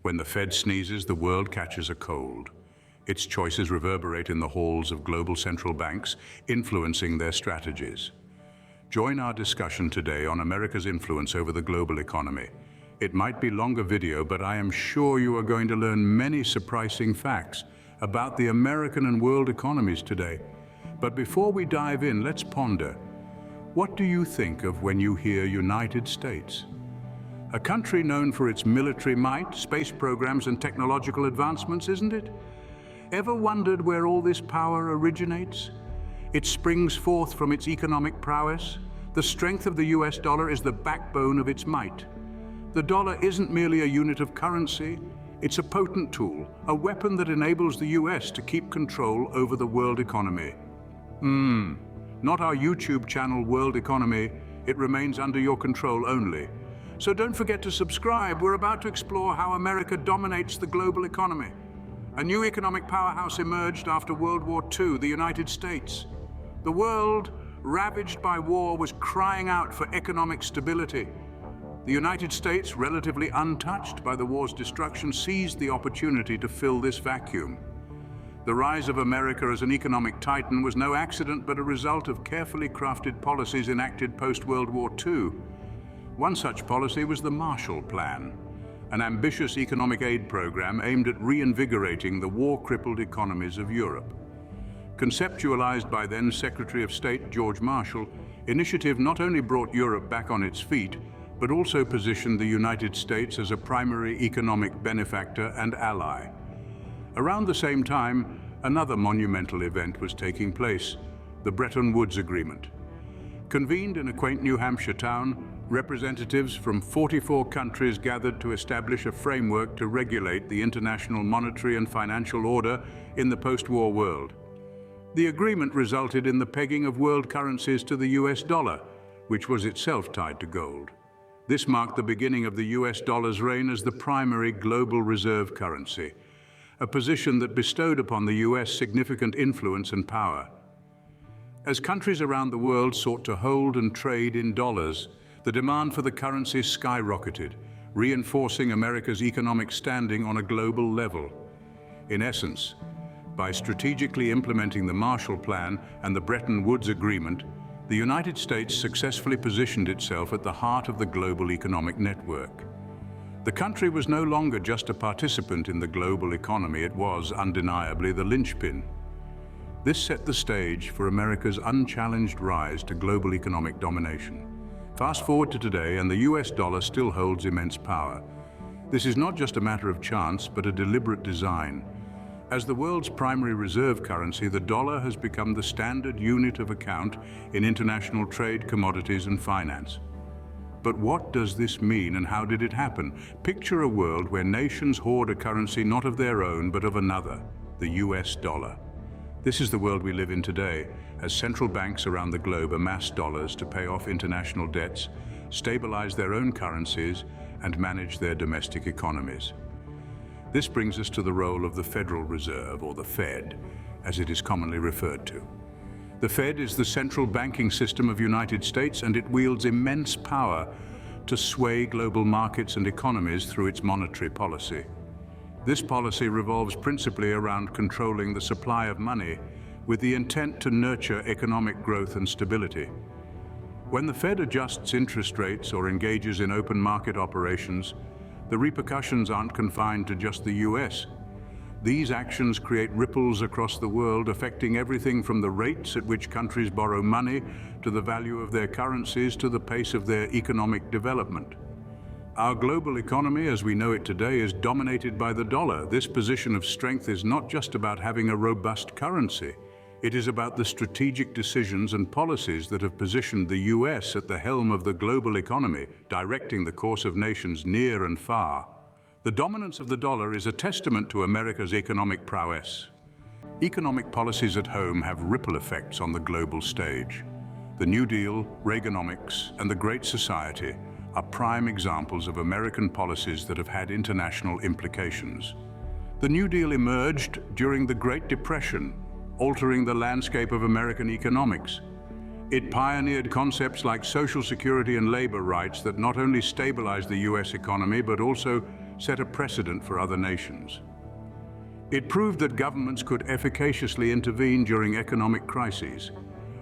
When the Fed sneezes, the world catches a cold. Its choices reverberate in the halls of global central banks, influencing their strategies. Join our discussion today on America's influence over the global economy. It might be a longer video, but I am sure you are going to learn many surprising facts about the American and world economies today. But before we dive in, let's ponder. What do you think of when you hear United States? A country known for its military might, space programs, and technological advancements, isn't it? Ever wondered where all this power originates? It springs forth from its economic prowess. The strength of the US dollar is the backbone of its might. The dollar isn't merely a unit of currency, it's a potent tool, a weapon that enables the US to keep control over the world economy. Not our YouTube channel World Economy, it remains under your control only. So don't forget to subscribe. We're about to explore how America dominates the global economy. A new economic powerhouse emerged after World War II, the United States. The world, ravaged by war, was crying out for economic stability. The United States, relatively untouched by the war's destruction, seized the opportunity to fill this vacuum. The rise of America as an economic titan was no accident, but a result of carefully crafted policies enacted post-World War II. One such policy was the Marshall Plan, an ambitious economic aid program aimed at reinvigorating the war-crippled economies of Europe. Conceptualized by then Secretary of State George Marshall, initiative not only brought Europe back on its feet, but also positioned the United States as a primary economic benefactor and ally. Around the same time, another monumental event was taking place, the Bretton Woods Agreement. Convened in a quaint New Hampshire town, representatives from 44 countries gathered to establish a framework to regulate the international monetary and financial order in the post-war world. The agreement resulted in the pegging of world currencies to the US dollar, which was itself tied to gold. This marked the beginning of the US dollar's reign as the primary global reserve currency, a position that bestowed upon the US significant influence and power. As countries around the world sought to hold and trade in dollars, the demand for the currency skyrocketed, reinforcing America's economic standing on a global level. In essence, by strategically implementing the Marshall Plan and the Bretton Woods Agreement, the United States successfully positioned itself at the heart of the global economic network. The country was no longer just a participant in the global economy, it was undeniably the linchpin. This set the stage for America's unchallenged rise to global economic domination. Fast forward to today, and the US dollar still holds immense power. This is not just a matter of chance, but a deliberate design. As the world's primary reserve currency, the dollar has become the standard unit of account in international trade, commodities, and finance. But what does this mean, and how did it happen? Picture a world where nations hoard a currency not of their own, but of another, the US dollar. This is the world we live in today, as central banks around the globe amass dollars to pay off international debts, stabilize their own currencies, and manage their domestic economies. This brings us to the role of the Federal Reserve, or the Fed, as it is commonly referred to. The Fed is the central banking system of the United States, and it wields immense power to sway global markets and economies through its monetary policy. This policy revolves principally around controlling the supply of money with the intent to nurture economic growth and stability. When the Fed adjusts interest rates or engages in open market operations, the repercussions aren't confined to just the US. These actions create ripples across the world, affecting everything from the rates at which countries borrow money, to the value of their currencies, to the pace of their economic development. Our global economy, as we know it today, is dominated by the dollar. This position of strength is not just about having a robust currency. It is about the strategic decisions and policies that have positioned the US at the helm of the global economy, directing the course of nations near and far. The dominance of the dollar is a testament to America's economic prowess. Economic policies at home have ripple effects on the global stage. The New Deal, Reaganomics, and the Great Society are prime examples of American policies that have had international implications. The New Deal emerged during the Great Depression, altering the landscape of American economics. It pioneered concepts like Social Security and labor rights that not only stabilized the US economy, but also set a precedent for other nations. It proved that governments could efficaciously intervene during economic crises.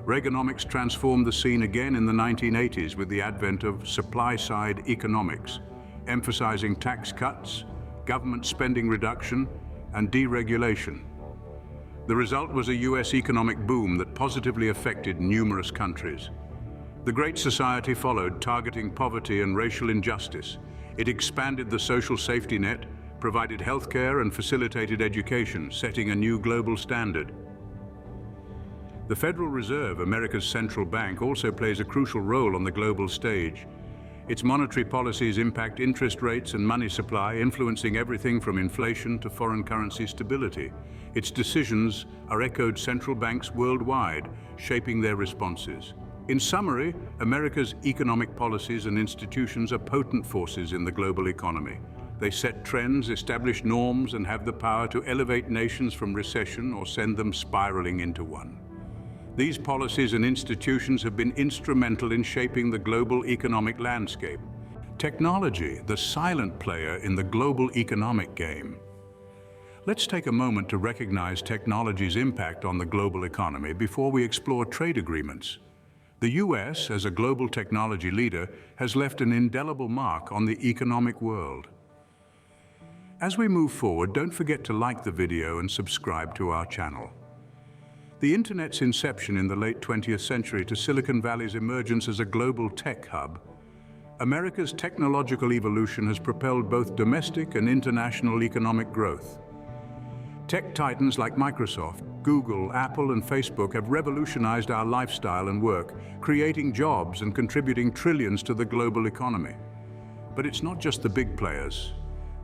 Reaganomics transformed the scene again in the 1980s with the advent of supply-side economics, emphasizing tax cuts, government spending reduction, and deregulation. The result was a US economic boom that positively affected numerous countries. The Great Society followed, targeting poverty and racial injustice. It expanded the social safety net, provided healthcare, and facilitated education, setting a new global standard. The Federal Reserve, America's central bank, also plays a crucial role on the global stage. Its monetary policies impact interest rates and money supply, influencing everything from inflation to foreign currency stability. Its decisions are echoed central banks worldwide, shaping their responses. In summary, America's economic policies and institutions are potent forces in the global economy. They set trends, establish norms, and have the power to elevate nations from recession or send them spiraling into one. These policies and institutions have been instrumental in shaping the global economic landscape. Technology, the silent player in the global economic game. Let's take a moment to recognize technology's impact on the global economy before we explore trade agreements. The US, as a global technology leader, has left an indelible mark on the economic world. As we move forward, don't forget to like the video and subscribe to our channel. The Internet's inception in the late 20th century to Silicon Valley's emergence as a global tech hub, America's technological evolution has propelled both domestic and international economic growth. Tech titans like Microsoft, Google, Apple, and Facebook have revolutionized our lifestyle and work, creating jobs and contributing trillions to the global economy. But it's not just the big players.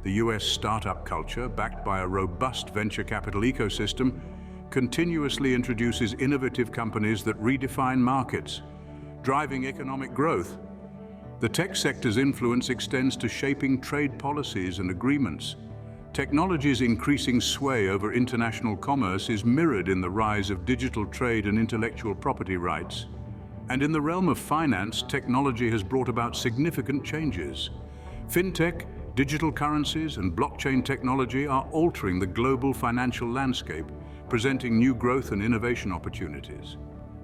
The US startup culture, backed by a robust venture capital ecosystem, continuously introduces innovative companies that redefine markets, driving economic growth. The tech sector's influence extends to shaping trade policies and agreements. Technology's increasing sway over international commerce is mirrored in the rise of digital trade and intellectual property rights. And in the realm of finance, technology has brought about significant changes. Fintech, digital currencies, and blockchain technology are altering the global financial landscape, presenting new growth and innovation opportunities.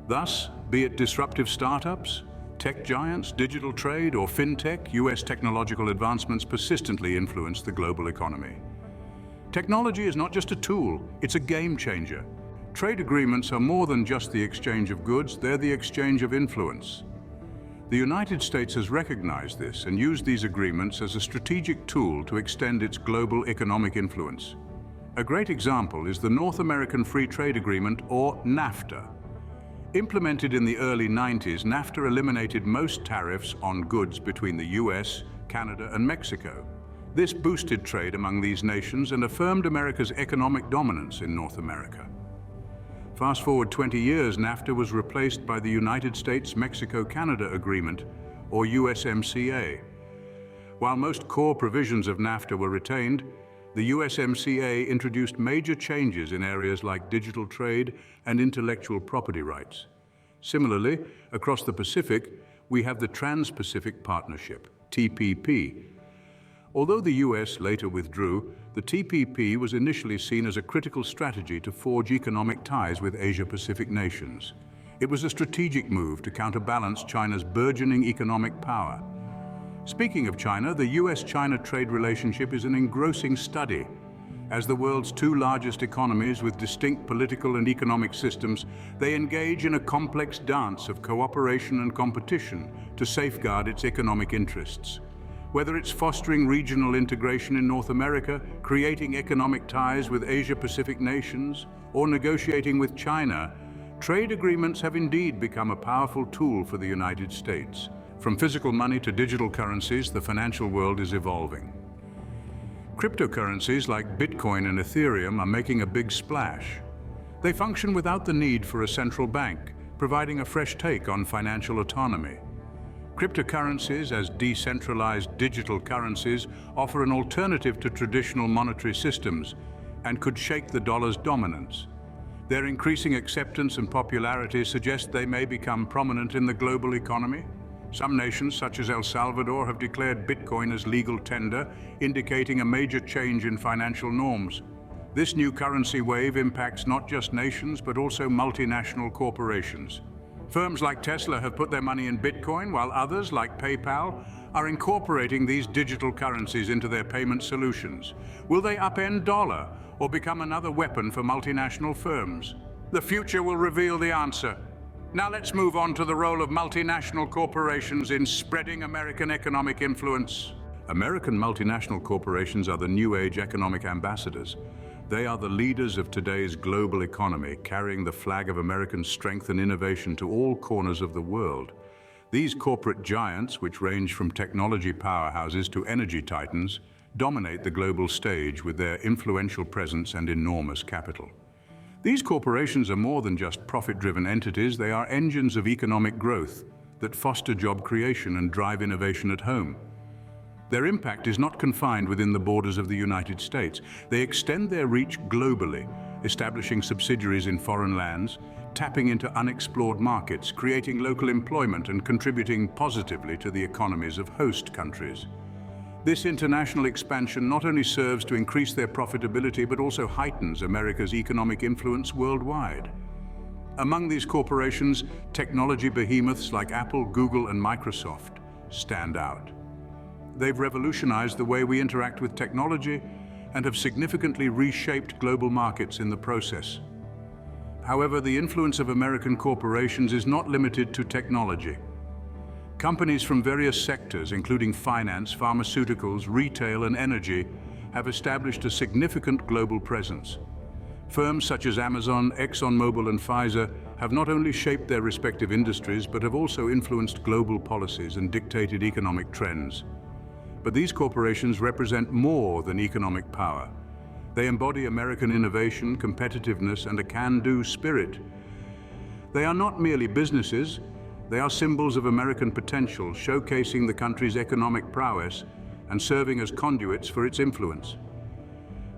Thus, be it disruptive startups, tech giants, digital trade, or fintech, US technological advancements persistently influence the global economy. Technology is not just a tool, it's a game changer. Trade agreements are more than just the exchange of goods, they're the exchange of influence. The United States has recognized this and used these agreements as a strategic tool to extend its global economic influence. A great example is the North American Free Trade Agreement, or NAFTA. Implemented in the early 90s, NAFTA eliminated most tariffs on goods between the US, Canada, and Mexico. This boosted trade among these nations and affirmed America's economic dominance in North America. Fast forward 20 years, NAFTA was replaced by the United States-Mexico-Canada Agreement, or USMCA. While most core provisions of NAFTA were retained, the USMCA introduced major changes in areas like digital trade and intellectual property rights. Similarly, across the Pacific, we have the Trans-Pacific Partnership, TPP. Although the US later withdrew, the TPP was initially seen as a critical strategy to forge economic ties with Asia-Pacific nations. It was a strategic move to counterbalance China's burgeoning economic power. Speaking of China, the US-China trade relationship is an engrossing study. As the world's two largest economies with distinct political and economic systems, they engage in a complex dance of cooperation and competition to safeguard its economic interests. Whether it's fostering regional integration in North America, creating economic ties with Asia-Pacific nations, or negotiating with China, trade agreements have indeed become a powerful tool for the United States. From physical money to digital currencies, the financial world is evolving. Cryptocurrencies like Bitcoin and Ethereum are making a big splash. They function without the need for a central bank, providing a fresh take on financial autonomy. Cryptocurrencies, as decentralized digital currencies, offer an alternative to traditional monetary systems and could shake the dollar's dominance. Their increasing acceptance and popularity suggest they may become prominent in the global economy. Some nations, such as El Salvador, have declared Bitcoin as legal tender, indicating a major change in financial norms. This new currency wave impacts not just nations, but also multinational corporations. Firms like Tesla have put their money in Bitcoin, while others, like PayPal, are incorporating these digital currencies into their payment solutions. Will they upend dollar or become another weapon for multinational firms? The future will reveal the answer. Now let's move on to the role of multinational corporations in spreading American economic influence. American multinational corporations are the new age economic ambassadors. They are the leaders of today's global economy, carrying the flag of American strength and innovation to all corners of the world. These corporate giants, which range from technology powerhouses to energy titans, dominate the global stage with their influential presence and enormous capital. These corporations are more than just profit-driven entities. They are engines of economic growth that foster job creation and drive innovation at home. Their impact is not confined within the borders of the United States. They extend their reach globally, establishing subsidiaries in foreign lands, tapping into unexplored markets, creating local employment, and contributing positively to the economies of host countries. This international expansion not only serves to increase their profitability, but also heightens America's economic influence worldwide. Among these corporations, technology behemoths like Apple, Google, and Microsoft stand out. They've revolutionized the way we interact with technology and have significantly reshaped global markets in the process. However, the influence of American corporations is not limited to technology. Companies from various sectors, including finance, pharmaceuticals, retail, and energy, have established a significant global presence. Firms such as Amazon, ExxonMobil, and Pfizer have not only shaped their respective industries, but have also influenced global policies and dictated economic trends. But these corporations represent more than economic power. They embody American innovation, competitiveness, and a can-do spirit. They are not merely businesses, they are symbols of American potential, showcasing the country's economic prowess and serving as conduits for its influence.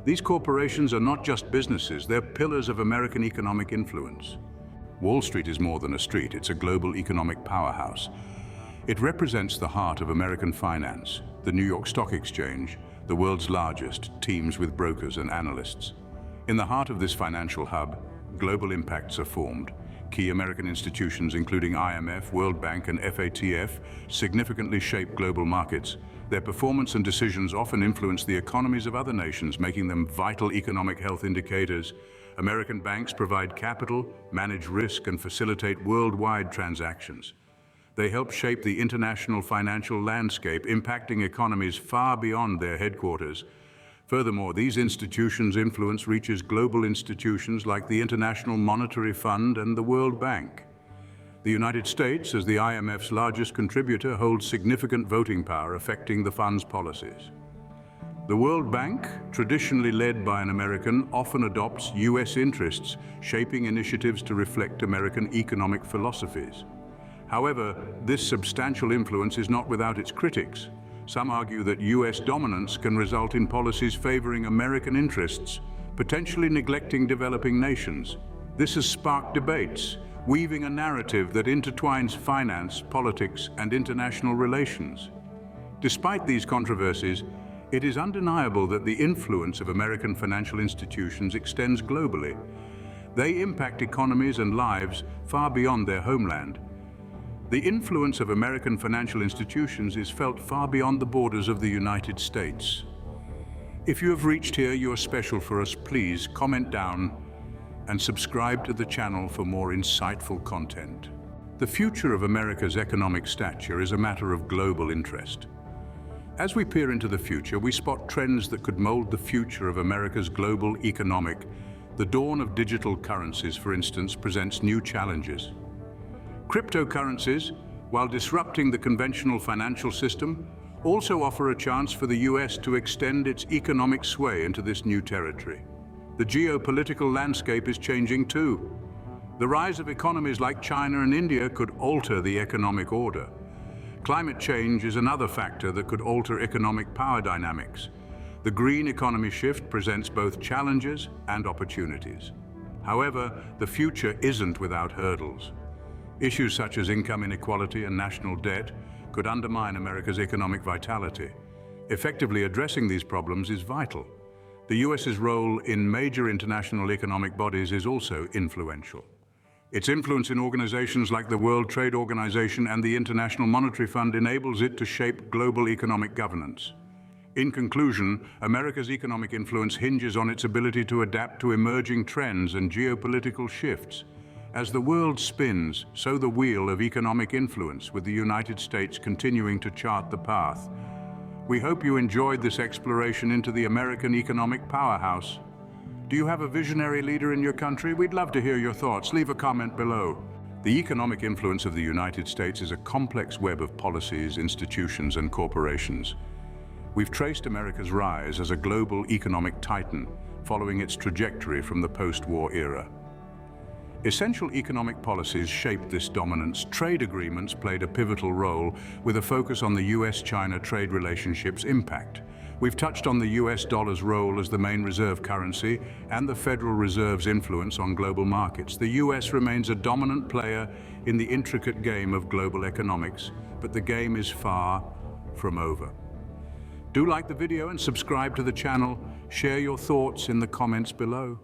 These corporations are not just businesses, they're pillars of American economic influence. Wall Street is more than a street, it's a global economic powerhouse. It represents the heart of American finance. The New York Stock Exchange, the world's largest, teams with brokers and analysts. In the heart of this financial hub, global impacts are formed. Key American institutions, including IMF, World Bank, and FATF, significantly shape global markets. Their performance and decisions often influence the economies of other nations, making them vital economic health indicators. American banks provide capital, manage risk, and facilitate worldwide transactions. They help shape the international financial landscape, impacting economies far beyond their headquarters. Furthermore, these institutions' influence reaches global institutions like the International Monetary Fund and the World Bank. The United States, as the IMF's largest contributor, holds significant voting power affecting the fund's policies. The World Bank, traditionally led by an American, often adopts U.S. interests, shaping initiatives to reflect American economic philosophies. However, this substantial influence is not without its critics. Some argue that U.S. dominance can result in policies favoring American interests, potentially neglecting developing nations. This has sparked debates, weaving a narrative that intertwines finance, politics, and international relations. Despite these controversies, it is undeniable that the influence of American financial institutions extends globally. They impact economies and lives far beyond their homeland. The influence of American financial institutions is felt far beyond the borders of the United States. If you have reached here, you are special for us. Please comment down and subscribe to the channel for more insightful content. The future of America's economic stature is a matter of global interest. As we peer into the future, we spot trends that could mold the future of America's global economic. The dawn of digital currencies, for instance, presents new challenges. Cryptocurrencies, while disrupting the conventional financial system, also offer a chance for the US to extend its economic sway into this new territory. The geopolitical landscape is changing too. The rise of economies like China and India could alter the economic order. Climate change is another factor that could alter economic power dynamics. The green economy shift presents both challenges and opportunities. However, the future isn't without hurdles. Issues such as income inequality and national debt could undermine America's economic vitality. Effectively addressing these problems is vital. The US's role in major international economic bodies is also influential. Its influence in organizations like the World Trade Organization and the International Monetary Fund enables it to shape global economic governance. In conclusion, America's economic influence hinges on its ability to adapt to emerging trends and geopolitical shifts. As the world spins, so the wheel of economic influence, with the United States continuing to chart the path. We hope you enjoyed this exploration into the American economic powerhouse. Do you have a visionary leader in your country? We'd love to hear your thoughts. Leave a comment below. The economic influence of the United States is a complex web of policies, institutions, and corporations. We've traced America's rise as a global economic titan, following its trajectory from the post-war era. Essential economic policies shaped this dominance. Trade agreements played a pivotal role, with a focus on the US-China trade relationship's impact. We've touched on the US dollar's role as the main reserve currency and the Federal Reserve's influence on global markets. The US remains a dominant player in the intricate game of global economics, but the game is far from over. Do like the video and subscribe to the channel. Share your thoughts in the comments below.